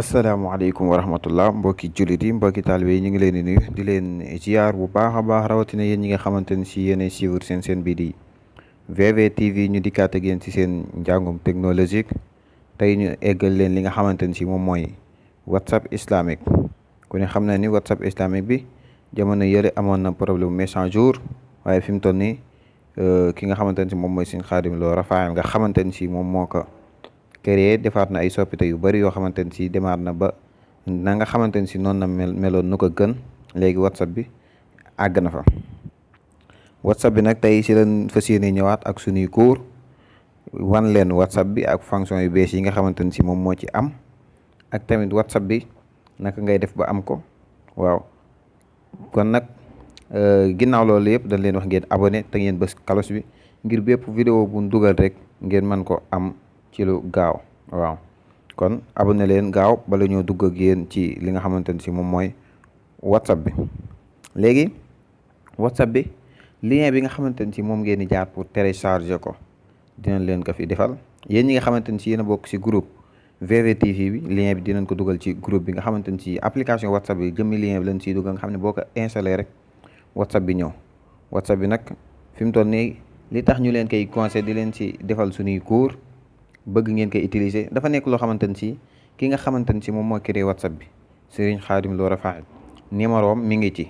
asalaamaaleykum wa rahmatullah mbokki jullit yi mbokki taalibe yi ñu ngi leen di nuyu di leen ziar bu baax a baax rawatina yéen ñi nga xamante ni si yéenay suivre seen bii di VVTV ñu dikkaat ak yéen ci seen njàngum technologique tey ñu eggal leen li nga xamante ni si moom mooy WhatsApp islamique ku ne xam na ni WhatsApp islamique bi jamono yële amoon na problème mise à jour waaye fi mu toll nii ki nga xamante ni si moom mooy Sëñ Xaadim Lo Rafael nga xamante ni si moom moo ko créé defaat na ay soppite yu bari yoo xamante ni si demaat na ba na nga xamante ni si noonu na meloon nu ko gën léegi WhatsApp bi àgg na fa. WhatsApp bi nag tey si lañ fas yéene ñëwaat ak suñuy cours wan leen WhatsApp bi ak fonction yu bees yi nga xamante ni si moom moo ci am ak tamit WhatsApp bi naka ngay def ba am ko waaw kon nag ginnaaw loolu yëpp dañ leen wax ngeen abonné te ngeen bës cloche bi ngir bépp vidéo bu dugal rek ngeen mën ko am ci lu gaaw waaw kon abonné leen gaaw bala ñoo dugg ak yéen ci li nga xamante ni si moom mooy WhatsApp bi léegi WhatsApp bi lien bi nga xamante ni si moom ngeen di jaar pour télécharger ko dinañ leen ko fi defal yéen ñi nga xamante ni si yéen a bokk si groupe VVTV bi lien bi dinañ ko dugal ci groupe bi nga xamante ni si application WhatsApp bi jëmmi lien bi lañ siy dugal nga xam ne boo ko installé rek WhatsApp bi ñëw WhatsApp bi nag fi mu toll nii li tax ñu leen koy conseil di leen si defal suñuy cours bëgg ngeen koy utiliser dafa nekk loo xamante ni si ki nga xamante ni si moom moo créé WhatsApp bi Serigne Khadim Lo Rafael numéro am mi ngi ci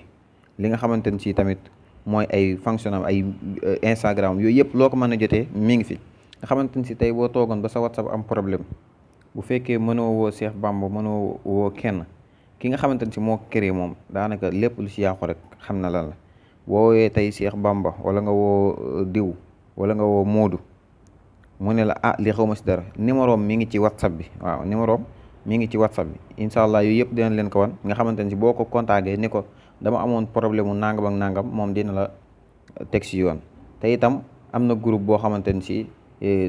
li nga xamante ni si tamit mooy ay fonction am ay Instagram yooyu yëpp loo ko mën a jotee mi ngi fi nga xamante ni si tey boo toogoon ba sa WhatsApp am problème bu fekkee mënoo woo Cheikh Bamba mënoo woo kenn ki nga xamante ni si moo créé moom daanaka lépp lu si yàqu rek xam na lan la woowee tey Cheikh Bamba wala nga woo diw wala nga woo Moodu mu ne la li xaw ma si dara numéro mi ngi ci WhatsApp bi waaw numéro mi ngi ci WhatsApp bi incha allah yooyu yëpp dinañ leen ko wan nga xamante ne si boo ko contacté ni ko dama amoon problème mu nangam ak nangam moom dina la teg si yoon te itam am na groupe boo xamante ni si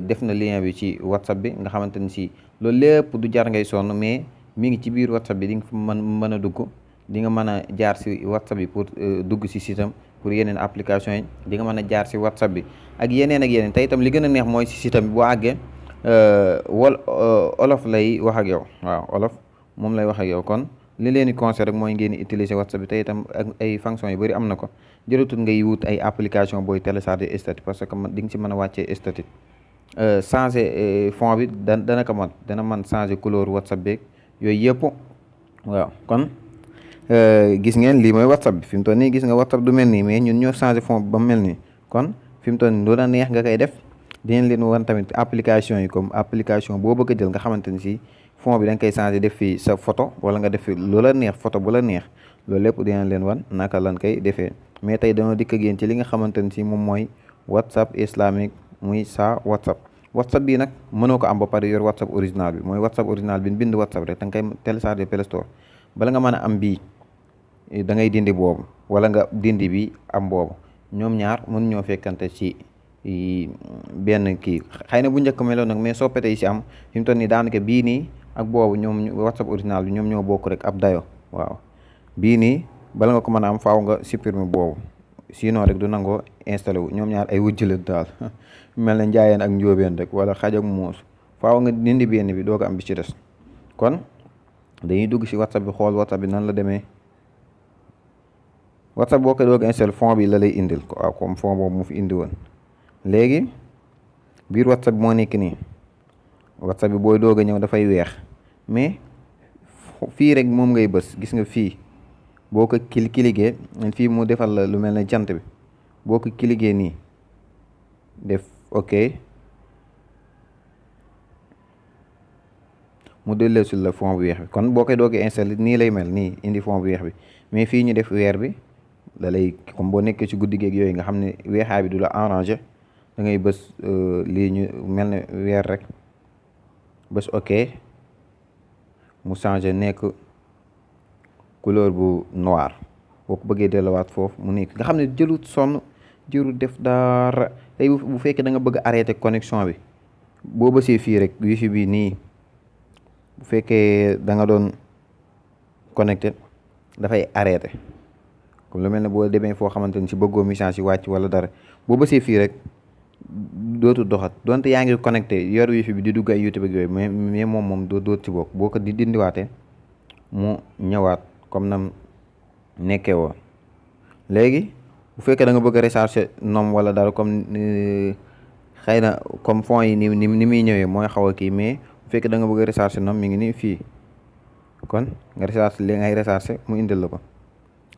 def na lien bi ci WhatsApp bi nga xamante ni si loolu lépp du jar ngay sonn mais mi ngi ci biir WhatsApp bi di nga fa mën a dugg di nga mën a jaar si WhatsApp bi pour dugg si sitam pour yeneen application yi di nga mën a jaar si WhatsApp bi ak yeneen te itam li gën a neex mooy si sitam bi boo àggee olof lay wax ak yow waaw olof moom lay wax ak yow kon li leen di conseil rek mooy ngeen di utiliser WhatsApp bi te itam ak ay fonction yu bëri am na ko jëratul ngay wut ay application booy télécharger statut parce que di nga si mën a wàccee statut changer fond bi dana ko mën dana mën changer couleur WhatsApp beeg yooyu yëpp waaw kon gis ngeen lii mooy WhatsApp bi fi mu toll nii gis nga WhatsApp du mel nii mais ñun ñoo changé fond bi ba mu mel nii kon fi mu toll nii lu la neex nga koy def dinañ leen wan tamit application yi comme application boo bëgg a jël nga xamante ni si fond bi da nga koy changé def fi sa photo wala nga def fi lu la neex photo bu la neex loolu lépp dinañ leen wan naka lan koy defee mais tey dañoo dikk ak yéen ci li nga xamante ni si moom mooy WhatsApp islamique muy WhatsApp bii nag mënoo ko am ba pare yor WhatsApp original bi mooy WhatsApp original bi bind WhatsApp rek da nga koy téléchargé Play Store bala nga mën a am bii da ngay dindi boobu wala nga dindi bi am boobu ñoom ñaar mën ñoo fekkante ci benn kii xëy na bu njëkk meloon nag mais soppite yi si am fi mu toll nii daanaka bii nii ak boobu ñoom WhatsApp original bi ñoom ñoo bokk rek ab dayo waaw bii nii bala nga ko mën a am faaw nga supprimer boobu sinon rek du nangoo installé wu ñoom ñaar ay wujjëleen daal mel na njaayeen ak njóobeen rek wala xaj ak muus faaw nga dindi benn bi doo ko am bi ci des kon dañuy dugg si WhatsApp bi xool WhatsApp bi nan la demee WhatsApp boo ko doog installé fond bi la lay indil ko waaw comme fond boobu mu fi indi woon léegi biir WhatsApp bi moo nekk nii WhatsApp bi booy doog a ñëw dafay weex mais fii rek moom ngay bës gis nga fii boo ko kiligee fii mu defal la lu mel ne jant bi boo ko kiligee nii def ok mu delleesul la fond bu weex bi kon boo koy doogee installé nii lay mel nii indi fond bu weex bi mais fii ñu def weer bi da lay comme boo nekkee ci guddi geeg yooyu nga xam ne weexaay bi du la arrangé da ngay bës lii ñu mel ne weer rek bës ok mu changé nekk couleur bu noir boo ko bëggee delluwaat foofu mu nekk nga xam ne jëlut sonn jërul def dara tey bu fekkee da nga bëgg arrêté connexion bi boo bësee fii rek wifi bi nii bu fekkee da nga doon connecté dafay arrêté comme lu mel ne boo demee foo xamante ni si bëggoo message yi wàcc wala dara boo bësee fii rek dootu doxat donte yaa ngi connecté yor wifi bi di dugg ay YouTube ak yooyu mais moom doot ci bokk boo ko di dindiwaatee mu ñëwaat comme nam nekkee woon. léegi bu fekkee da nga bëgg a recharger nom wala dara comme xëy na comme fonds yi ni muy ñëwee mooy xaw a kii, mais bu fekkee da nga bëgg a recharger nom mi ngi nii fii, kon nga recharger li ngay recharger mu indil la ko.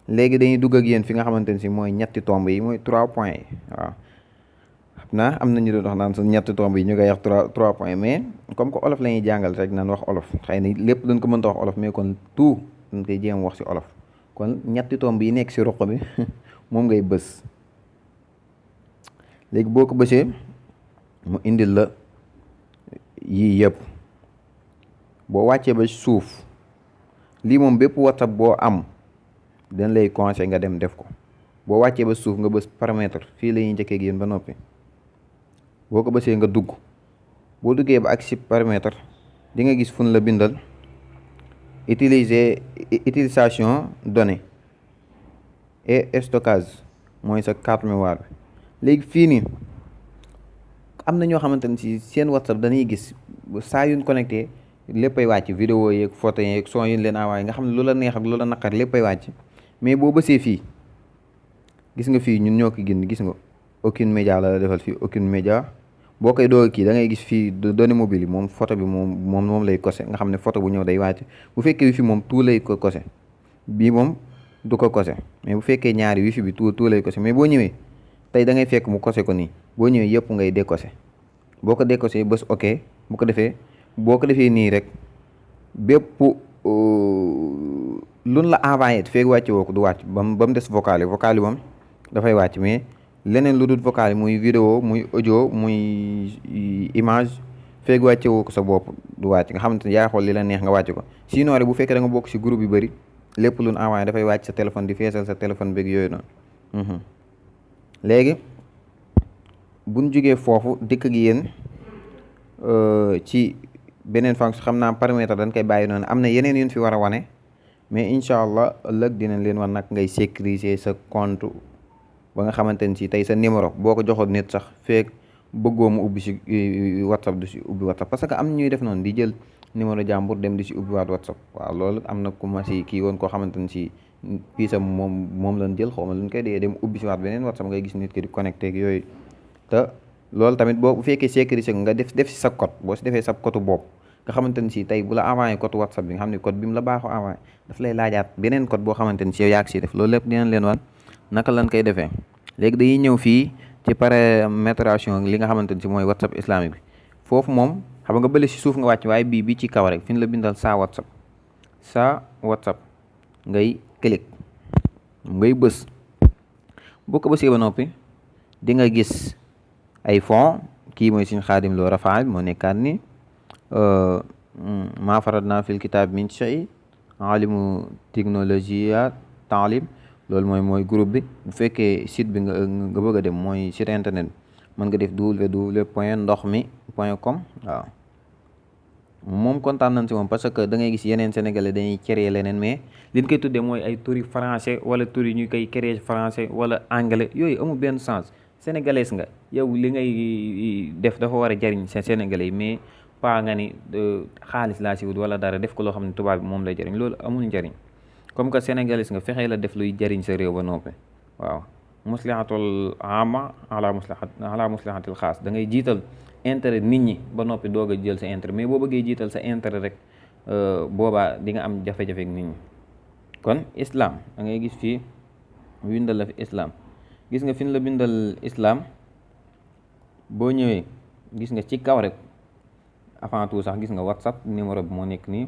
léegi dañuy dugg ak yéen fi nga xamante ne si mooy ñetti tomb yi mooy 3 points yi. waaw xam naa am na ñu doon wax naan su ñetti tomb yi ñu koy wax 3 points, mais comme que olof la ñuy jàngal rek naan wax olof, xëy na lépp dañ ko mënta wax olof, mais kon tout dañ koy jéem wax si olof. kon ñetti tomb yi nekk si ruq bi moom ngay bës. léegi boo ko bësee mu indil la yii yëpp. boo wàccee ba suuf lii moom bépp WhatsApp boo am dañ lay conseil nga dem def ko. boo wàccee ba suuf nga bës paramètre, fii la ñuy njëkkee ak yéen ba noppi. boo ko bësee nga dugg, boo duggee ba ak si paramètre di nga gis fun la bindal utilisation données et stockage, mooy sa carte mémoire bi. léegi fii nii am na ñoo xamante ne si seen WhatsApp dañuy gis saa yuñ connecté léppay wàcc, vidéo yeeg photo yeeg son yu leen envoyé nga xam ne lu la neex ak lu la naqar léppay wàcc. mais boo bësee fii gis nga fii ñun ñoo ko génn, gis nga aucune média la defal fii, aucune média. boo koy doog kii da ngay gis fii données mobile yi moom photo bi moom lay kose, nga xam ne photo bu ñëw day wàcc. bu fekkee wifi moom tout lay ko kose, bii moom du ko kose. mais bu fekkee ñaari wifi bi tout lay kose. mais boo ñëwee tey da ngay fekk mu kose ko nii, boo ñëwee yëpp ngay décoché. boo ko décoché bés ok, boo ko defee nii rek bépp luñ la envoyé feeg wàcce woo ko du wàcc ba mu des vocal yi moom dafay wàcc. mais leneen lu dul vocal yi muy vidéo muy audio muy image feeg wàcce woo ko sa bopp du wàcc, nga xamante ne yaa xool li la neex nga wàcc ko. sinon rek bu fekkee da nga bokk si groupe yu bëri lépp luñ envoyé dafay wàcc sa téléphone di feesal sa téléphone beeg yooyu noonu. léegi buñ jógee foofu dikk ak yéen ci beneen fonction, xam naa paramètre dañ koy bàyyi noonu. am na yeneen yu ñu fi war a wane, mais incha allah ëllëg dinañ leen wan nag ngay sécuriser sa compte ba nga xamante ne si tey sa numéro boo ko joxoon nit sax feek bëggoo mu ubbi si WhatsApp du si ubbi WhatsApp. parce que am ñuy def noonu di jël numéro jàmbur dem di si ubbi waat WhatsApp. waaw loolu am na ku ma si kii woon koo xamante ne si piisam moom lañ jël, xaw ma luñ koy dee dem ubbi si waat beneen WhatsApp ngay gis nit ki di connecté ak yooyu. te loolu tamit boo bu fekkee sécurité nga def si sa code, boo si defee sa code bopp nga xamante ne si tey bu la envoyé code WhatsApp bi nga xam ne code bi mu la baaxoo envoyé daf lay laajaat beneen code boo xamante ne si yow yaa ngi siy def. loolu lépp dinañ leen wan naka lañ koy defee. léegi dañuy ñëw fii ci paramétration li nga xamante ne si mooy WhatsApp islamique bi. foofu moom xam nga bële si suuf nga wàcc, waaye bii ci kaw rek fi ñu la bindal sa WhatsApp ngay clic, ngay bës. boo ko bësee ba noppi di nga gis ay fond. kii mooy suñ Xaadim Lo Rafaal moo nekkaat ni maa faratnaa fil kitaab min shay, alimu technologie taalim. loolu mooy groupe bi. bu fekkee site bi nga bëgg a dem mooy site internet mën nga def www.ndoxmi.com. waaw moom kontaan nañ si moom parce que da ngay gis yeneen sénégalais dañuy créer leneen, mais liñ koy tuddee mooy ay turi français wala turi ñu koy créer français wala anglais. yooyu amul benn sens. sénégalais nga yow li ngay def dafa war a jariñ sa sénégalais, mais pas nga ni xaalis laa si wut wala dara def ko loo xam ne tubaab bi moom lay jariñ. loolu amul njariñ. comme que sénégalais nga fexee la def luy jariñ sa réew ba noppi. waaw muslihatul ama ala muslihatil xaas, da ngay jiital intérêt nit ñi ba noppi doog a jël sa intérêt. mais boo bëggee jiital sa intérêt rek boobaa di nga am jafe-jafe ak nit ñi. kon islam da ngay gis fii bindal la fi islam, gis nga fi ñu la bindal islam. boo ñëwee gis nga ci kaw rek avant tout sax gis nga WhatsApp numéro bi moo nekk nii.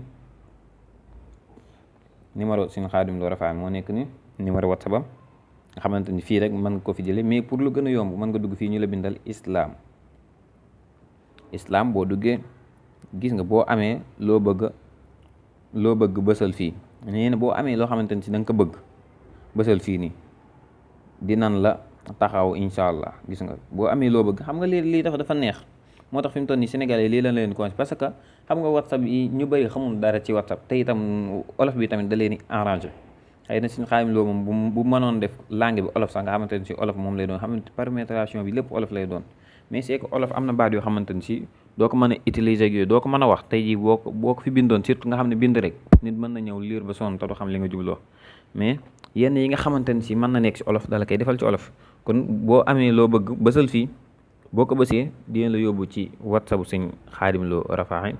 numéro suñu Xaadim Lo Rafaal moo nekk ni numéro WhatsApp am nga xamante ni fii rek mën nga ko fi jëlee. mais pour lu gën a yomb mën nga dugg fii ñu la bindal islam. boo duggee gis nga boo amee loo bëgg bësal fii. nee na boo amee loo xamante ni si da nga ko bëgg bësal fii nii dinan la taxaw incha allah. gis nga boo amee loo bëgg, xam nga lii dafa neex. moo tax fi mu toll nii Sénégalais lii lañ leen conseillé parce que xam nga WhatsApp yi ñu bëri xamul dara ci WhatsApp. te itam olof bi tamit da leen di arrangé. xëy na suñu Xaadim Lo moom bu mënoon def langue bi olof sax nga xamante ne si olof moom lay doon, xam ne paramétration bi lépp olof lay doon. mais c'est que olof am na baat yoo xamante ni si doo ko mën a utiliser ak yooyu doo ko mën a wax tey jii boo ko fi bindoon surtout nga xam ne bind rek nit mën na ñëw lire ba sonn te du xam li nga jubloo mais yenn yi nga xamante ni si mën na nekk ci olof dala koy defal ci olof kon boo amee loo bëgg bësal fii boo ko bësee dina la yóbbu ci whatsapp sëñ Xaadim Lo Rafaahin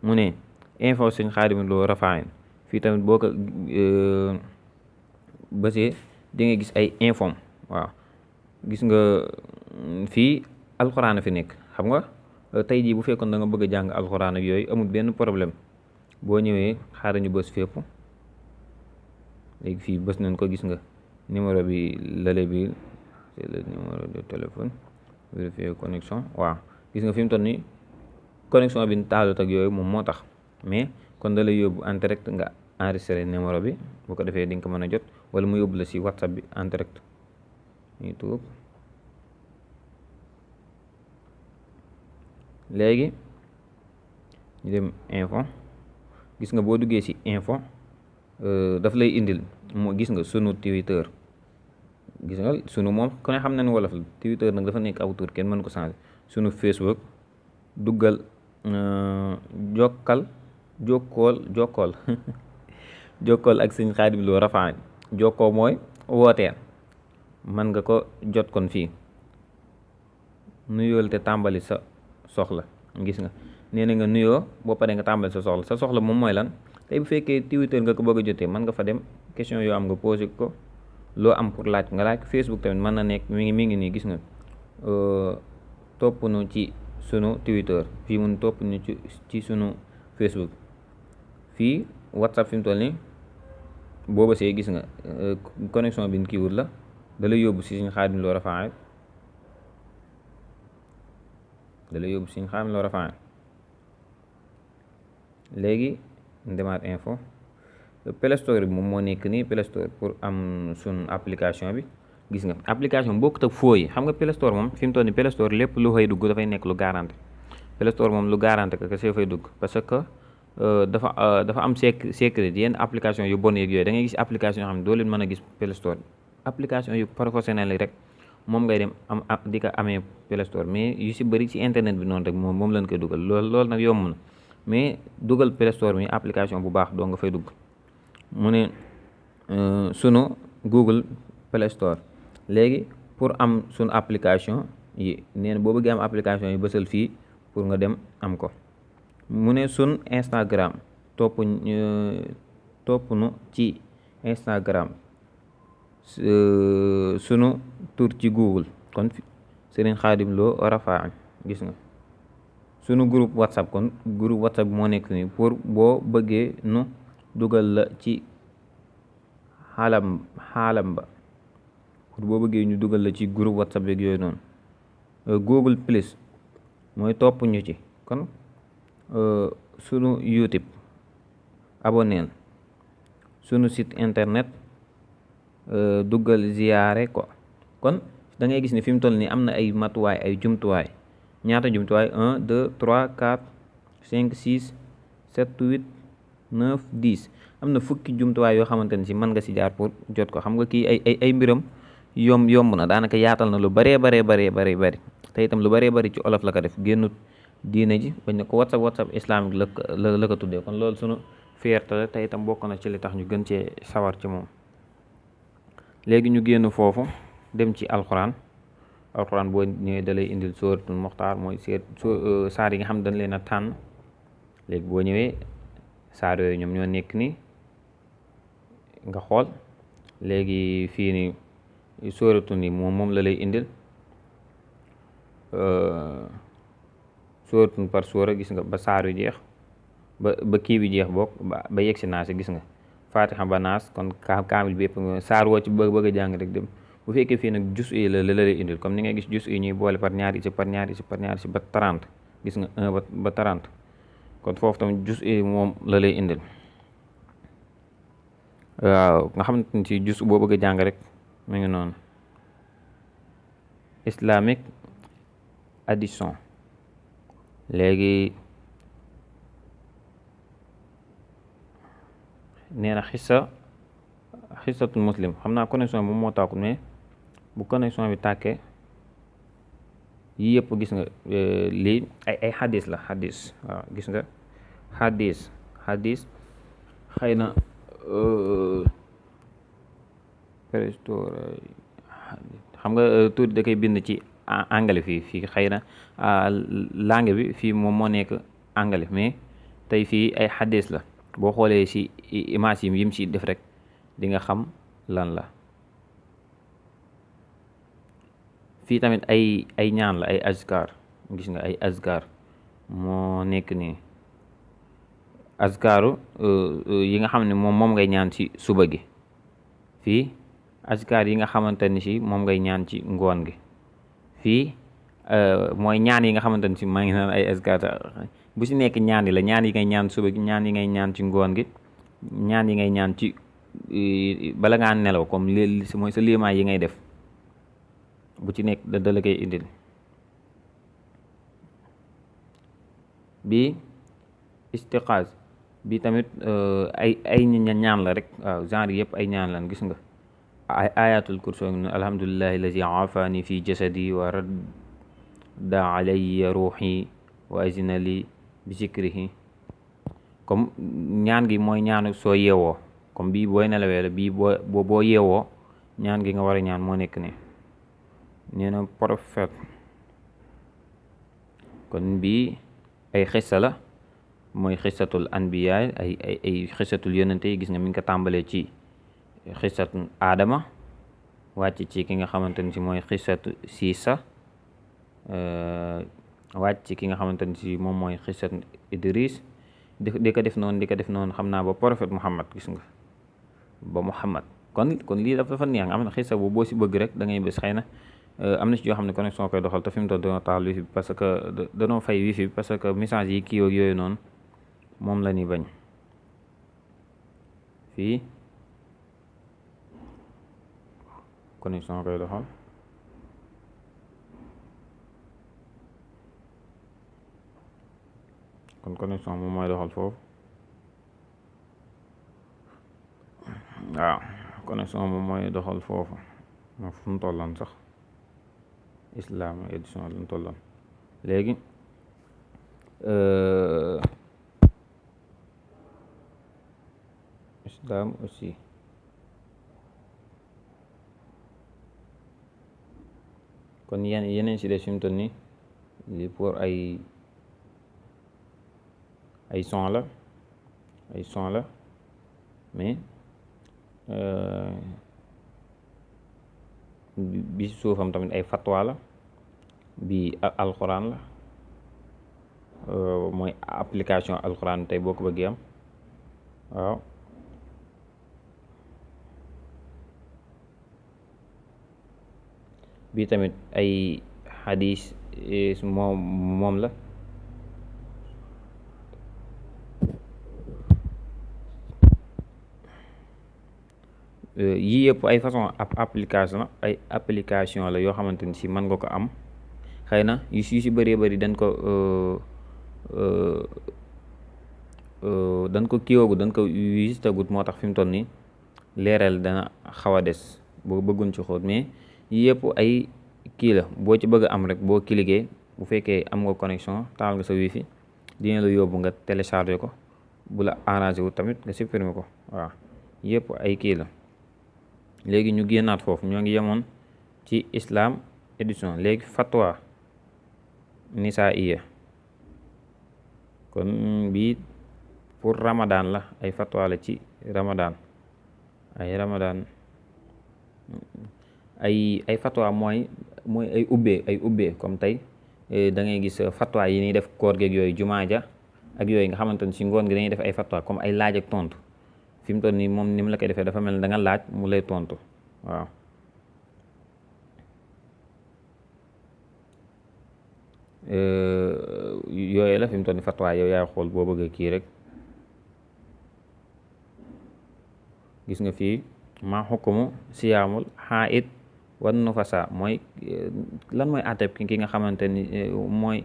mu ne info sëñ Xaadim Lo Rafaahin fii tamit boo ko bësee di nga gis ay infom waaw gis nga fii alxuraan a fi nekk xam nga tey jii bu fekkoon da nga bëgg a jàng alxuraan ak yooyu amul benn problème boo ñëwee xaaral ñu bës fépp léegi fii bës nañ ko gis nga numéro bi lale bi c'est le numéro de téléphone vérifier connexion waaw gis nga fi mu toll nii connexion bi taalut ak yooyu moom moo tax mais kon da lay yóbbu en direct nga enregistré numéro bi bu ko defee di nga ko mën a jot wala mu yóbbu la si whatsapp bi en direct YouTube léegi ñu dem info gis nga boo duggee ci info daf lay indil moo gis nga sunu Twitter gis nga sunu moom ku ne xam na ni wolof la Twitter nag dafa nekk aw tur kenn mën ko changer sunu Facebook duggal jokkool jokkool ak sëñ Xaadim Lo Rafaahin jokkoo mooy wooteel mën nga ko jot kon fii nuyool te tàmbali sa soxla gis nga nee na nga nuyoo boo paree nga tàmbali sa soxla moom mooy lan tey bu fekkee Twitter nga ko bëgg a jotee mën nga fa dem question yoo am nga posé ko loo am pour laaj nga laaj Facebook tamit mën na nekk mi ngi nii gis nga topp nu ci sunu Twitter fii mun topp nu ci sunu Facebook fii WhatsApp fi mu toll nii booba see gis nga connexion bi kiiwul la da lay yóbbu si suñu Xaadim Lo Rafaahin léegi demaat info Play Store bi moom moo nekk nii Play Store pour am sun application bi gis nga application bokkut ak foo yi xam nga Play Store moom fi mu toll nii Play Store lépp lu fay dugg dafay nekk lu garanti Play Store moom lu garanti que see fay dugg parce que dafa am sécurité yenn application yu bon yeeg yooyu da ngay gis application yoo xam ne doo leen mën a gis Play Store application yu professionnel yi rek moom ngay dem am di ko amee Play Store mais yu si bëri ci internet bi noonu rek moom lañ koy dugal loolu nag yomb na mais dugal Play Store mi application bu baax doo nga fay dugg mu ne sunu Google Play Store léegi pour am sunu application yi nee na boo bëggee am application yi bësal fii pour nga dem am ko mu ne sun Instagram topp nu ci Instagram sunu tur ci Google kon Serigne Xaadim Lo Rafaahin gis nga sunu groupe WhatsApp kon groupe WhatsApp moo nekk nii pour boo bëggee nu dugal la ci xaalam ba pour boo bëggee ñu dugal la ci groupe WhatsApp yeeg yooyu noonu Google Plus mooy topp ñu ci kon sunu YouTube abonneel sunu site internet duggal ziyaare ko kon da ngay gis ni fi mu toll nii am na ay matuwaay ay jumtuwaay ñaata jumtuwaay 1 2 3 4 5 6 7 8 9 10 am na fukki jumtuwaay yoo xamante ne si mën nga si jaar pour jot ko xam nga kii ay mbiram yomb na daanaka yaatal na lu bari te itam lu bëree bëri ci olof la ko def génnut diine ji bañ na ko whatsapp islamique la ko tuddee kon loolu sunu fierté la te itam bokk na ci li tax ñu gën cee sawar ci moom léegi ñu génn foofu dem ci alxuraan boo ñëwee da lay indil sóoratul muxtaar mooy saar yi nga xam ne dañ leen a tànn léegi boo ñëwee saar yooyu ñoom ñoo nekk ni nga xool léegi fii ni sóoratu ni moom la lay indil sóoratun par sóora gis nga ba saar yu jeex ba kii bi jeex boog ba yegg si naas gis nga fatiha ba naas kon kaamil bi yëpp saar woo ci bëgg a jàng rek dem bu fekkee fii nag jus yi la lay indil comme ni ngay gis jus yi ñuy boole par ñaari ci ba 30 gis nga 1 ba 30 kon foofu tamit jus yi moom la lay indil waaw nga xamante ni ci jus boo bëgg a jàng rek mu ngi noonu islamique addition léegi nee na xisatul muslim xam naa connexion bi moom moo tàkkul mais bu connexion bi tàkkee yii yëpp gis nga lii ay xadis la xadis waaw gis nga xadis xëy na xam nga tuuti da koy bind ci anglais fii xëy na langue bi fii moom moo nekk anglais mais tey fii ay xadis la boo xoolee ci image yi yim ci def rek di nga xam lan la. fii tamit ay ñaan la ay azkar gis nga ay azkar moo nekk nii azkaru yi nga xam ne moom ngay ñaan ci suba gi. fii azkar yi nga xamante ni si moom ngay ñaan ci ngoon gi. fii mooy ñaan yi nga xamante ni si maa ngi naan ay azkar bu ci nekk ñaan yi la ñaan yi ngay ñaan suba gi, ñaan yi ngay ñaan ci ngoon gi, ñaan yi ngay ñaan ci bala ngaa nelaw comme li mooy sa liimaa yi ngay def bu ci nekk da la koy indil. bi istiqaaz bi tamit ay ñaan la rek waaw genre yëpp ay ñaan lan gis nga ay ayatul kursi alhamdulillahi allazi aafani fi jasadi wa radda alayya ruuxi wa azina li bi zikrihi comme ñaan gi mooy ñaanu soo yeewoo comme bii booy nelawee la bii boo yeewoo ñaan gi nga war a ñaan moo nekk ne nee na prophète kon bii ay xissa la mooy xissatul anbiya ay xissatul yonente yi gis nga mi ngi ko tàmbalee ci xissatu aadama wàcc ci ki nga xamante ni si mooy xissatu siisa wàcc ci ki nga xamante ni si moom mooy xissatu idris di ko def noonu xam naa ba prophète Muhammad gis nga ba Muhammad kon lii dafa neex nga am na xissa bu boo si bëgg rek da ngay bés xëy na am na ci yoo xam ne connexion koy doxal te fi mu toll dañoo taal wifi parce que dañoo fay wifi parce que message yi kii ak yooyu noonu moom la ñuy bañ fii connexion koy doxal kon connexion moom mooy doxal foofu waaw connexion moom mooy doxal foofu moo fu mu tolloon sax islam édition lañ tolloon léegi islam aussi kon yeneen si des fi mu toll nii li pour ay son la mais bi suufam tamit ay fatwa la bi alxuraan la mooy application alxuraan tey boo ko bëggee am waaw bi tamit ay xadis moom la yii yëpp ay façon application la yoo xamante ni si mën nga ko am xëy na yu si bëree bëri dañ ko kiiwagu dañ ko wistagut moo tax fi mu toll nii leeral dana xaw a des boo bëgguñ ci xóot mais yii yëpp ay kii la boo ci bëgg a am rek boo cliquer bu fekkee am nga connexion taal nga sa wifi dina la yóbbu nga télécharger ko bu la arrangé wu tamit nga supprimer ko waaw yëpp ay kii la. léegi ñu génnaat foofu ñoo ngi yemoon ci islam édition léegi fatwa nisaiya kon bii pour ramadan la ay fatwa la ci ramadan ay fatwa mooy ay ubbee comme tey da ngay gis fatwa yi ñuy def koor geeg yooyu jumaa ja ak yooyu nga xamante ni si ngoon gi dañuy def ay fatwa comme ay laaj ak tontu fi mu toll nii moom ni mu la koy defee dafa mel ne da nga laaj mu lay tontu waaw yooyu la fi mu toll nii fatwa yow yaay xool boo bëgg kii rek gis nga fii ma xukumu siyaamul xaid wan nufasa mooy lan mooy àtteb ki nga xamante ni mooy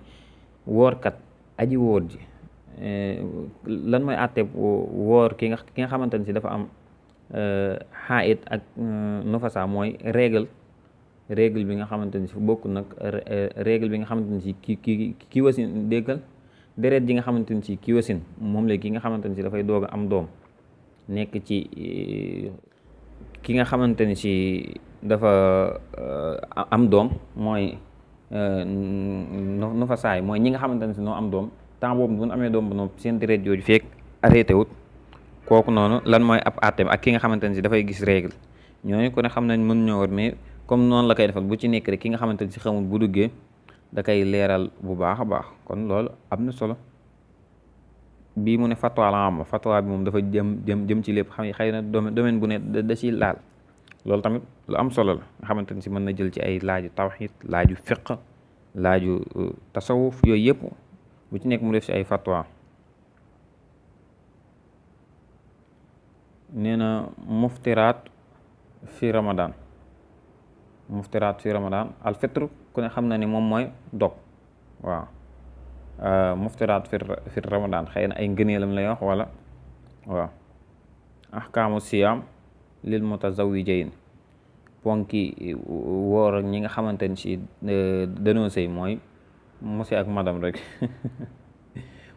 woorkat aji wóor ji lan mooy àtteb woor ki nga xamante ni si dafa am xaid ak nufasa mooy règle règle bi nga xamante ni si bokk nag règle bi nga xamante ni si ki wasin déggal deret ji nga xamante ni si ki wasin moom la ki nga xamante ni si dafay doog a am doom nekk ci ki nga xamante ni si dafa am doom mooy nu fa saay mooy ñi nga xamante ne si noo am doom temps boobu bu ñu amee doom ba noonu seen deret jooju feek arrêté wut kooku noonu lan mooy ab àtteem ak ki nga xamante ne si dafay gis règle ñooñu ko ne xam nañ mën ñoo war mais comme noonu la koy defal bu ci nekk rek ki nga xamante ne si xamul bu duggee da koy leeral bu baax a baax kon loolu am na solo. bii mu ne fatwa la am fatwa bi moom dafa jëm ci lépp xam xëy na domaine bu ne da ciy laal loolu tamit lu am solo la nga xamante ni si mën na jël ci ay laaju tawxiid laaju fiq laaju tasawuf yooyu yëpp bu ci nekk mu def ci ay fatwa. nee na muftiraat fi ramadan al fitr ku ne xam na ni moom mooy dog waaw muftiraat fi ramadan xëy na ay ngëneelam lay wax wala waaw ahkaamu siyaam lil mutazawijayn ponki woor ak ñi nga xamante ni si danoo sëy mooy monsieur ak madame rek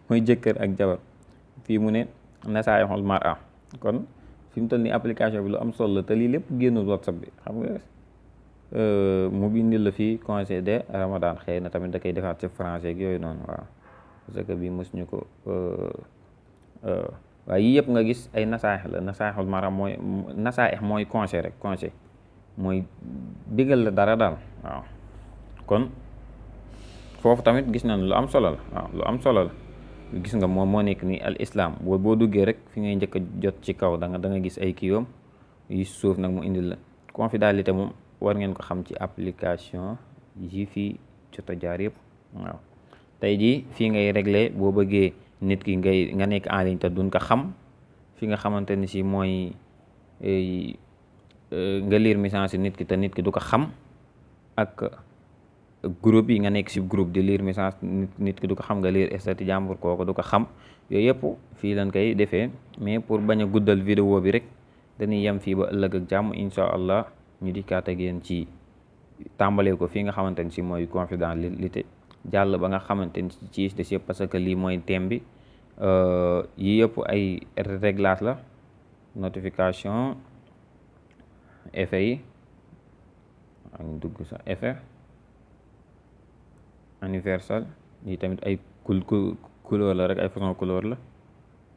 mooy jëkkër ak jabar fii mu ne nasaayixul mar'a kon fi mu toll nii application bi lu am solo la te lii lépp génnul WhatsApp bi xam nga mu bindil la fii conseil de ramadan xëy na tamit da koy defaat ci français ak yooyu noonu waaw parce que bii mosuñu ko waaye yii yëpp nga gis ay nasaaix la nasaaixul mara mooy conseil rek conseil mooy digal la dara daal waaw kon foofu tamit gis nañ lu am solo la waaw lu am solo la gis nga moom moo nekk ni al islam boo duggee rek fi ngay njëkk a jot ci kaw da nga gis ay kiiwam yi suuf nag mu indil la confidentialité moom war ngeen ko xam ci application yi fii jot a jaar yëpp waaw tey jii fii ngay régler boo bëggee nit ki nga nekk en ligne te duñ ko xam fi nga xamante ni si mooy nga lire message si nit ki te nit ki du ko xam ak groupe yi nga nekk si groupe di lire message nit ki du ko xam nga lire statut jàmbur kooku du ko xam yooyu yëpp fii lañ koy defee mais pour bañ a guddal vidéo bi rek dañuy yem fii ba ëllëg ak jàmm incha allah ñu dikkaat ak yéen ci tàmbalee ko fii nga xamante ni si mooy confidentialité jàll ba nga xamante ni ci des yëpp parce que lii mooy thème bi yi yëpp ay réglage la notification effet yi ak dugg sa effet universel yi tamit ay couleur la rek ay façon couleur la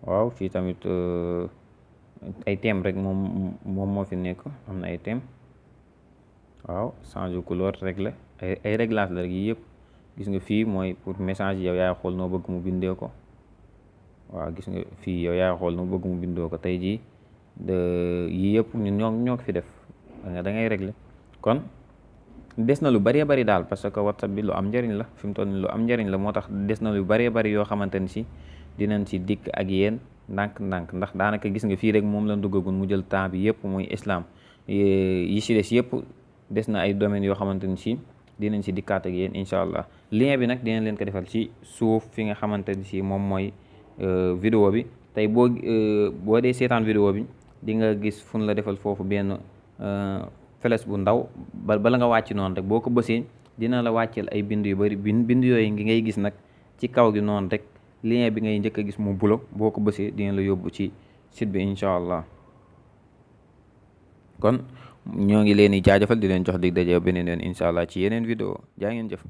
waaw fii tamit ay thème rek moom moo fi nekk am na ay thème waaw changer couleur régler ay réglage la rek yi yëpp gis nga fii mooy pour message yow yaay xool noo bëgg mu bindee ko waaw gis nga fii yow yaay xool noo bëgg mu bindoo ko tey jii yii yëpp ñun ñoo ko fi def da ngay régler kon des na lu bëree bëri daal parce que WhatsApp bi lu am njëriñ la fi mu toll nii lu am njëriñ la moo tax des na lu bëree bëri yoo xamante ni si dinañ si dikk ak yéen ndànk-ndànk ndax daanaka gis nga fii rek moom la duggagun mu jël temps bi yëpp muy islam yi si des yëpp des na ay domaines yoo xamante ni si dinañ si dikkaat ak yéen incha allah lien bi nag dinañ leen ko defal ci suuf fi nga xamante ni si moom mooy vidéo bi tey boo dee seetaan vidéo bi di nga gis fu la defal foofu benn flèche bu ndaw bala nga wàcc noonu rek boo ko bësee dina la wàcceel ay bind yu bari bind yooyu ngi ngay gis nag ci kaw gi noonu rek lien bi ngay njëkk a gis mu bulo boo ko bësee dina la yóbbu ci site bi incha allah kon ñoo ngi leen di jaajëfal di leen jox dig daje beneen yoon incha allah ci yeneen vidéo jaa ngeen jëf